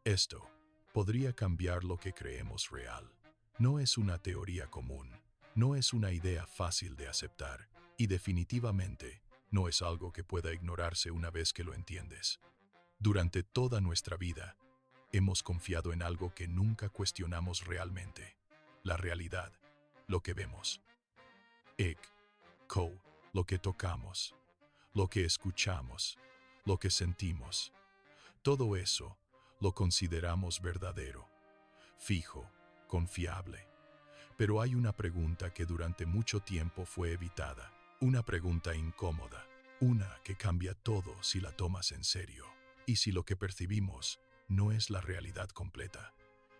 Esto podría cambiar lo que creemos real. No es una teoría común, no es una idea fácil de aceptar, y definitivamente no es algo que pueda ignorarse una vez que lo entiendes. Durante toda nuestra vida, hemos confiado en algo que nunca cuestionamos realmente: la realidad, lo que vemos. Ik, ko, lo que tocamos, lo que escuchamos, lo que sentimos. Todo eso lo consideramos verdadero, fijo, confiable. Pero hay una pregunta que durante mucho tiempo fue evitada, una pregunta incómoda, una que cambia todo si la tomas en serio. ¿Y si lo que percibimos no es la realidad completa?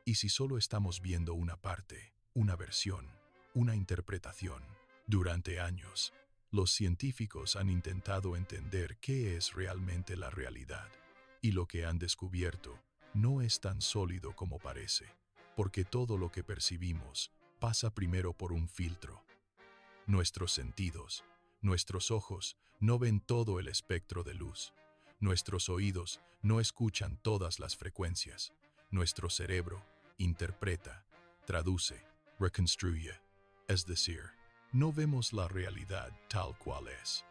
¿Y si solo estamos viendo una parte, una versión, una interpretación? Durante años, los científicos han intentado entender qué es realmente la realidad, y lo que han descubierto no es tan sólido como parece, porque todo lo que percibimos pasa primero por un filtro. Nuestros sentidos, nuestros ojos no ven todo el espectro de luz. Nuestros oídos no escuchan todas las frecuencias. Nuestro cerebro interpreta, traduce, reconstruye. Es decir, no vemos la realidad tal cual es.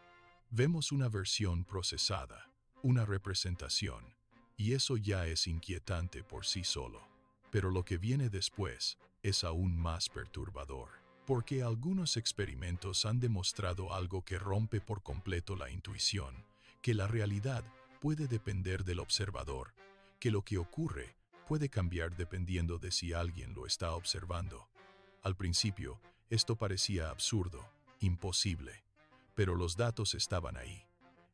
Vemos una versión procesada, una representación, y eso ya es inquietante por sí solo. Pero lo que viene después es aún más perturbador, porque algunos experimentos han demostrado algo que rompe por completo la intuición, que la realidad puede depender del observador, que lo que ocurre puede cambiar dependiendo de si alguien lo está observando. Al principio, esto parecía absurdo, imposible, pero los datos estaban ahí.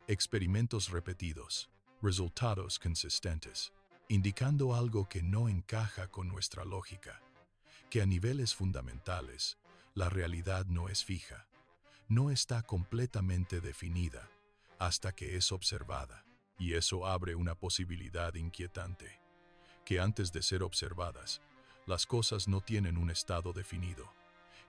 Experimentos repetidos, resultados consistentes, indicando algo que no encaja con nuestra lógica, que a niveles fundamentales, la realidad no es fija, no está completamente definida hasta que es observada. Y eso abre una posibilidad inquietante, que antes de ser observadas, las cosas no tienen un estado definido,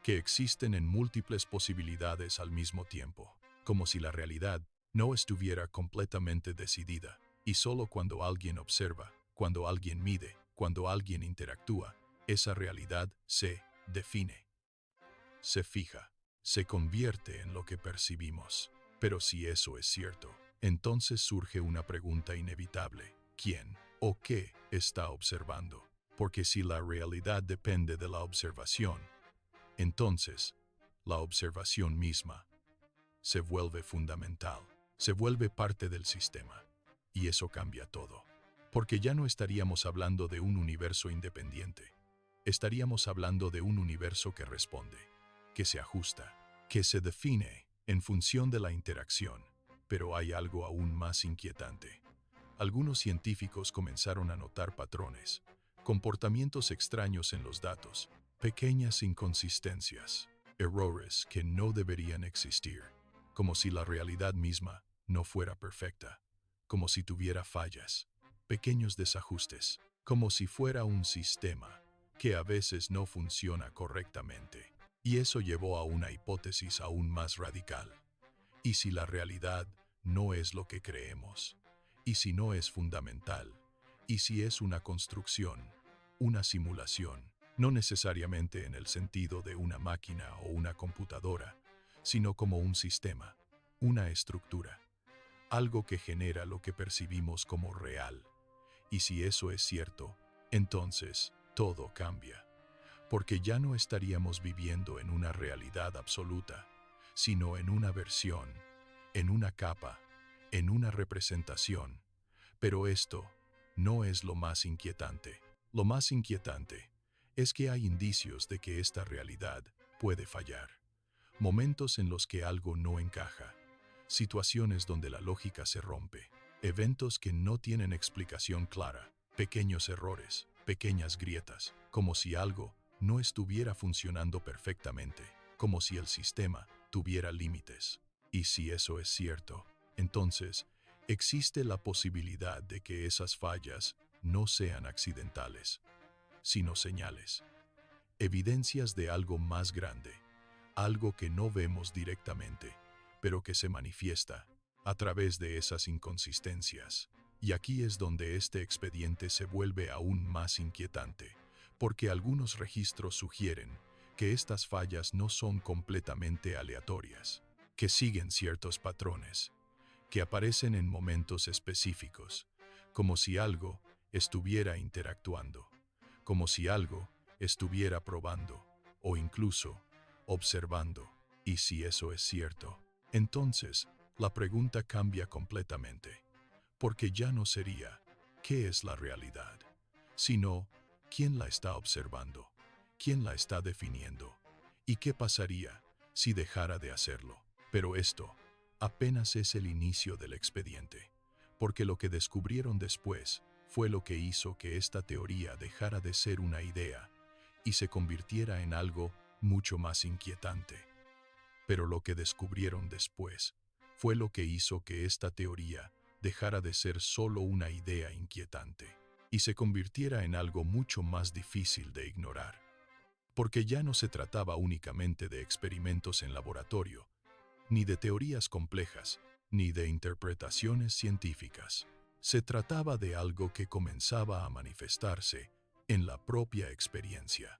que existen en múltiples posibilidades al mismo tiempo, como si la realidad no estuviera completamente decidida, y solo cuando alguien observa, cuando alguien mide, cuando alguien interactúa, esa realidad se define, se fija, se convierte en lo que percibimos. Pero si eso es cierto, entonces surge una pregunta inevitable: ¿quién o qué está observando? Porque si la realidad depende de la observación, entonces la observación misma se vuelve fundamental, se vuelve parte del sistema. Y eso cambia todo. Porque ya no estaríamos hablando de un universo independiente. Estaríamos hablando de un universo que responde, que se ajusta, que se define en función de la interacción. Pero hay algo aún más inquietante. Algunos científicos comenzaron a notar patrones, comportamientos extraños en los datos, pequeñas inconsistencias, errores que no deberían existir, como si la realidad misma no fuera perfecta, como si tuviera fallas, pequeños desajustes, como si fuera un sistema que a veces no funciona correctamente. Y eso llevó a una hipótesis aún más radical. ¿Y si la realidad no es lo que creemos? ¿Y si no es fundamental? ¿Y si es una construcción, una simulación? No necesariamente en el sentido de una máquina o una computadora, sino como un sistema, una estructura, algo que genera lo que percibimos como real. Y si eso es cierto, entonces todo cambia, porque ya no estaríamos viviendo en una realidad absoluta, sino en una versión, en una capa, en una representación. Pero esto no es lo más inquietante. Lo más inquietante es que hay indicios de que esta realidad puede fallar. Momentos en los que algo no encaja, situaciones donde la lógica se rompe, eventos que no tienen explicación clara, pequeños errores, pequeñas grietas, como si algo no estuviera funcionando perfectamente, como si el sistema tuviera límites. Y si eso es cierto, entonces existe la posibilidad de que esas fallas no sean accidentales, sino señales, evidencias de algo más grande, algo que no vemos directamente, pero que se manifiesta a través de esas inconsistencias, Y aquí es donde este expediente se vuelve aún más inquietante, porque algunos registros sugieren que estas fallas no son completamente aleatorias, que siguen ciertos patrones, que aparecen en momentos específicos, como si algo estuviera interactuando, como si algo estuviera probando, o incluso observando. Y si eso es cierto, entonces la pregunta cambia completamente, porque ya no sería ¿qué es la realidad?, sino ¿quién la está observando? ¿Quién la está definiendo? ¿Y qué pasaría si dejara de hacerlo? Pero esto apenas es el inicio del expediente, porque lo que descubrieron después fue lo que hizo que esta teoría dejara de ser una idea y se convirtiera en algo mucho más inquietante. Pero lo que descubrieron después fue lo que hizo que esta teoría dejara de ser solo una idea inquietante y se convirtiera en algo mucho más difícil de ignorar. Porque ya no se trataba únicamente de experimentos en laboratorio, ni de teorías complejas, ni de interpretaciones científicas. Se trataba de algo que comenzaba a manifestarse en la propia experiencia.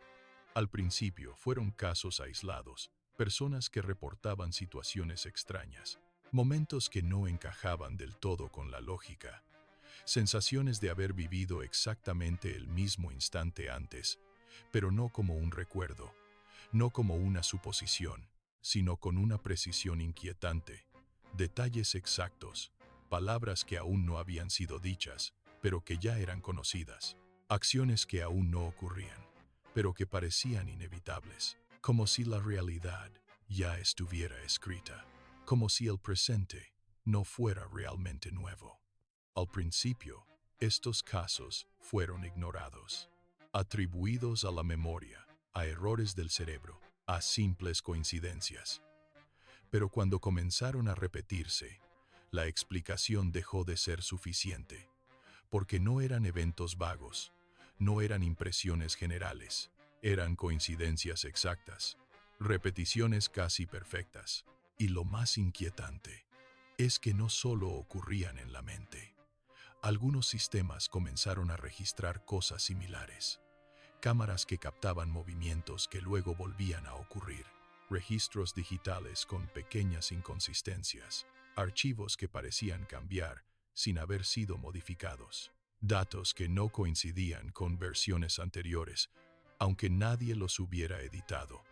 Al principio fueron casos aislados, personas que reportaban situaciones extrañas, momentos que no encajaban del todo con la lógica, sensaciones de haber vivido exactamente el mismo instante antes, pero no como un recuerdo, no como una suposición, sino con una precisión inquietante, detalles exactos, palabras que aún no habían sido dichas, pero que ya eran conocidas, acciones que aún no ocurrían, pero que parecían inevitables, como si la realidad ya estuviera escrita, como si el presente no fuera realmente nuevo. Al principio, estos casos fueron ignorados, atribuidos a la memoria, a errores del cerebro, a simples coincidencias. Pero cuando comenzaron a repetirse, la explicación dejó de ser suficiente, porque no eran eventos vagos, no eran impresiones generales, eran coincidencias exactas, repeticiones casi perfectas. Y lo más inquietante es que no solo ocurrían en la mente. Algunos sistemas comenzaron a registrar cosas similares. Cámaras que captaban movimientos que luego volvían a ocurrir. Registros digitales con pequeñas inconsistencias. Archivos que parecían cambiar sin haber sido modificados. Datos que no coincidían con versiones anteriores, aunque nadie los hubiera editado.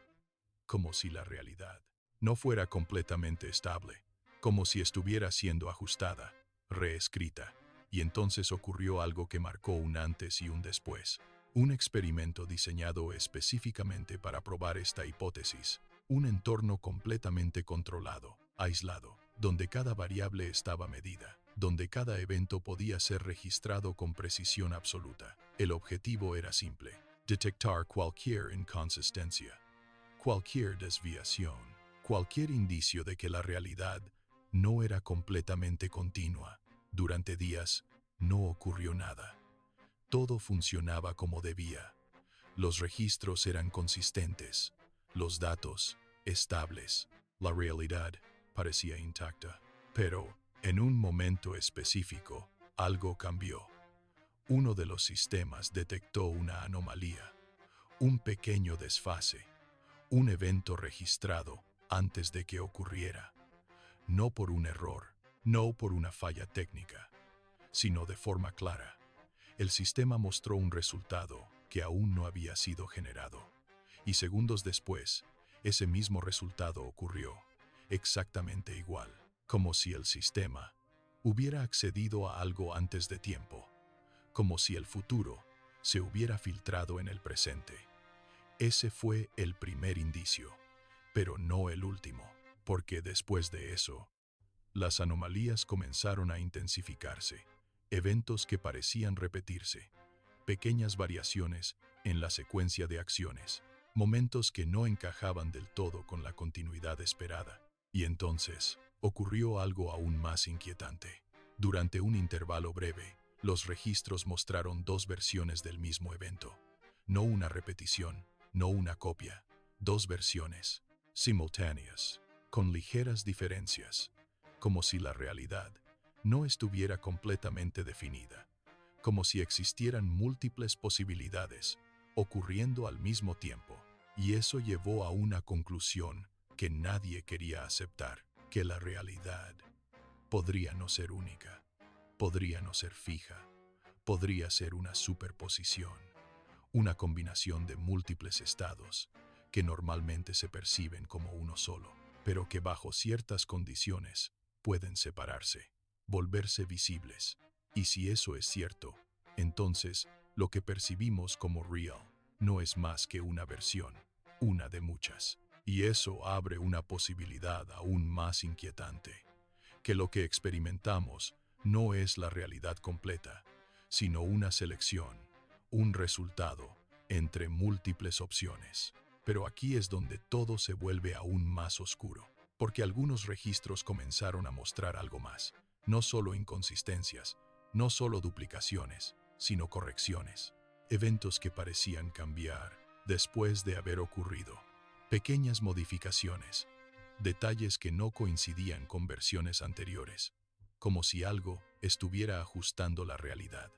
Como si la realidad no fuera completamente estable, como si estuviera siendo ajustada, reescrita. Y entonces ocurrió algo que marcó un antes y un después. Un experimento diseñado específicamente para probar esta hipótesis. Un entorno completamente controlado, aislado, donde cada variable estaba medida, donde cada evento podía ser registrado con precisión absoluta. El objetivo era simple: detectar cualquier inconsistencia, cualquier desviación, cualquier indicio de que la realidad no era completamente continua. Durante días no ocurrió nada. Todo funcionaba como debía. Los registros eran consistentes, los datos estables, la realidad parecía intacta. Pero, en un momento específico, algo cambió. Uno de los sistemas detectó una anomalía, un pequeño desfase, un evento registrado antes de que ocurriera. No por un error, no por una falla técnica, sino de forma clara. El sistema mostró un resultado que aún no había sido generado. Y segundos después, ese mismo resultado ocurrió, exactamente igual, como si el sistema hubiera accedido a algo antes de tiempo, como si el futuro se hubiera filtrado en el presente. Ese fue el primer indicio, pero no el último, porque después de eso, las anomalías comenzaron a intensificarse, eventos que parecían repetirse, pequeñas variaciones en la secuencia de acciones, momentos que no encajaban del todo con la continuidad esperada. Y entonces, ocurrió algo aún más inquietante. Durante un intervalo breve, los registros mostraron dos versiones del mismo evento. No una repetición, no una copia, dos versiones, simultáneas, con ligeras diferencias, como si la realidad no estuviera completamente definida, como si existieran múltiples posibilidades ocurriendo al mismo tiempo. Y eso llevó a una conclusión que nadie quería aceptar, que la realidad podría no ser única, podría no ser fija, podría ser una superposición, una combinación de múltiples estados que normalmente se perciben como uno solo, pero que bajo ciertas condiciones pueden separarse, volverse visibles. Y si eso es cierto, entonces lo que percibimos como real no es más que una versión, una de muchas. Y eso abre una posibilidad aún más inquietante, que lo que experimentamos no es la realidad completa, sino una selección, un resultado entre múltiples opciones. Pero aquí es donde todo se vuelve aún más oscuro, porque algunos registros comenzaron a mostrar algo más, no solo inconsistencias, no solo duplicaciones, sino correcciones, eventos que parecían cambiar después de haber ocurrido, pequeñas modificaciones, detalles que no coincidían con versiones anteriores, como si algo estuviera ajustando la realidad,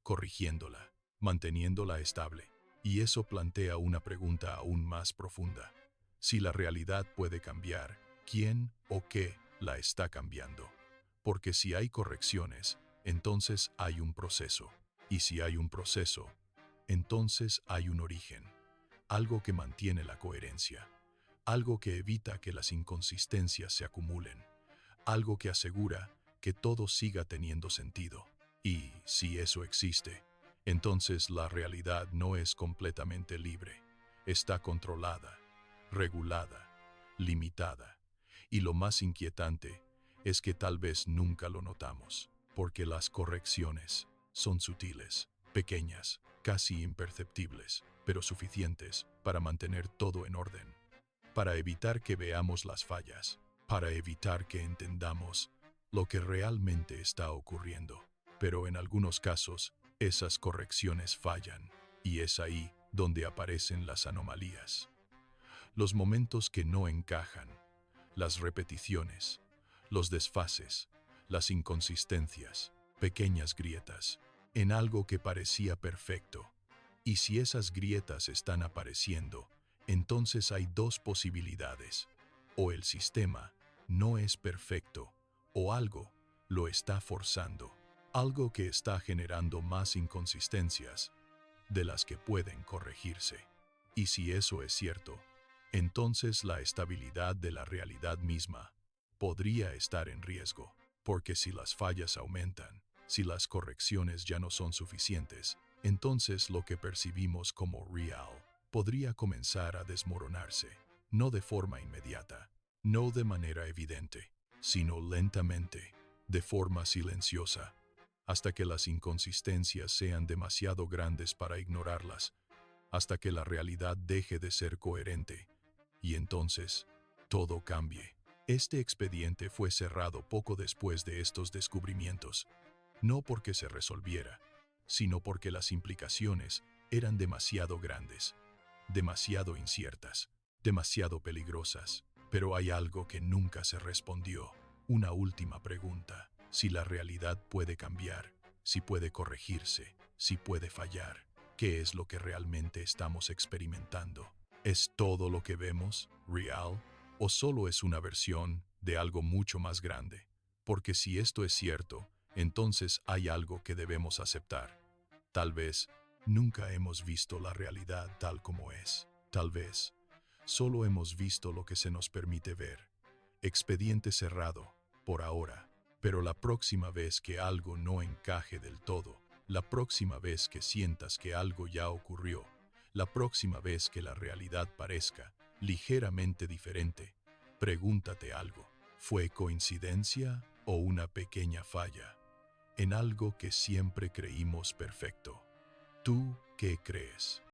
corrigiéndola, manteniéndola estable. Y eso plantea una pregunta aún más profunda. Si la realidad puede cambiar, ¿quién o qué la está cambiando? Porque si hay correcciones, entonces hay un proceso. Y si hay un proceso, entonces hay un origen, algo que mantiene la coherencia, algo que evita que las inconsistencias se acumulen, algo que asegura que todo siga teniendo sentido. Y si eso existe, entonces la realidad no es completamente libre, está controlada, regulada, limitada. Y lo más inquietante es que tal vez nunca lo notamos, porque las correcciones son sutiles, pequeñas, casi imperceptibles, pero suficientes para mantener todo en orden, para evitar que veamos las fallas, para evitar que entendamos lo que realmente está ocurriendo. Pero en algunos casos, esas correcciones fallan, y es ahí donde aparecen las anomalías, los momentos que no encajan, las repeticiones, los desfases, las inconsistencias, pequeñas grietas, en algo que parecía perfecto. Y si esas grietas están apareciendo, entonces hay dos posibilidades: o el sistema no es perfecto, o algo lo está forzando, algo que está generando más inconsistencias de las que pueden corregirse. Y si eso es cierto, entonces la estabilidad de la realidad misma podría estar en riesgo, porque si las fallas aumentan, si las correcciones ya no son suficientes, entonces lo que percibimos como real podría comenzar a desmoronarse, no de forma inmediata, no de manera evidente, sino lentamente, de forma silenciosa, hasta que las inconsistencias sean demasiado grandes para ignorarlas, hasta que la realidad deje de ser coherente, y entonces todo cambie. Este expediente fue cerrado poco después de estos descubrimientos, no porque se resolviera, sino porque las implicaciones eran demasiado grandes, demasiado inciertas, demasiado peligrosas. Pero hay algo que nunca se respondió, una última pregunta: si la realidad puede cambiar, si puede corregirse, si puede fallar, ¿qué es lo que realmente estamos experimentando? ¿Es todo lo que vemos real, o solo es una versión de algo mucho más grande? Porque si esto es cierto, entonces hay algo que debemos aceptar. Tal vez nunca hemos visto la realidad tal como es. Tal vez solo hemos visto lo que se nos permite ver. Expediente cerrado, por ahora. Pero la próxima vez que algo no encaje del todo, la próxima vez que sientas que algo ya ocurrió, la próxima vez que la realidad parezca ligeramente diferente, pregúntate algo: ¿fue coincidencia o una pequeña falla en algo que siempre creímos perfecto? ¿Tú qué crees?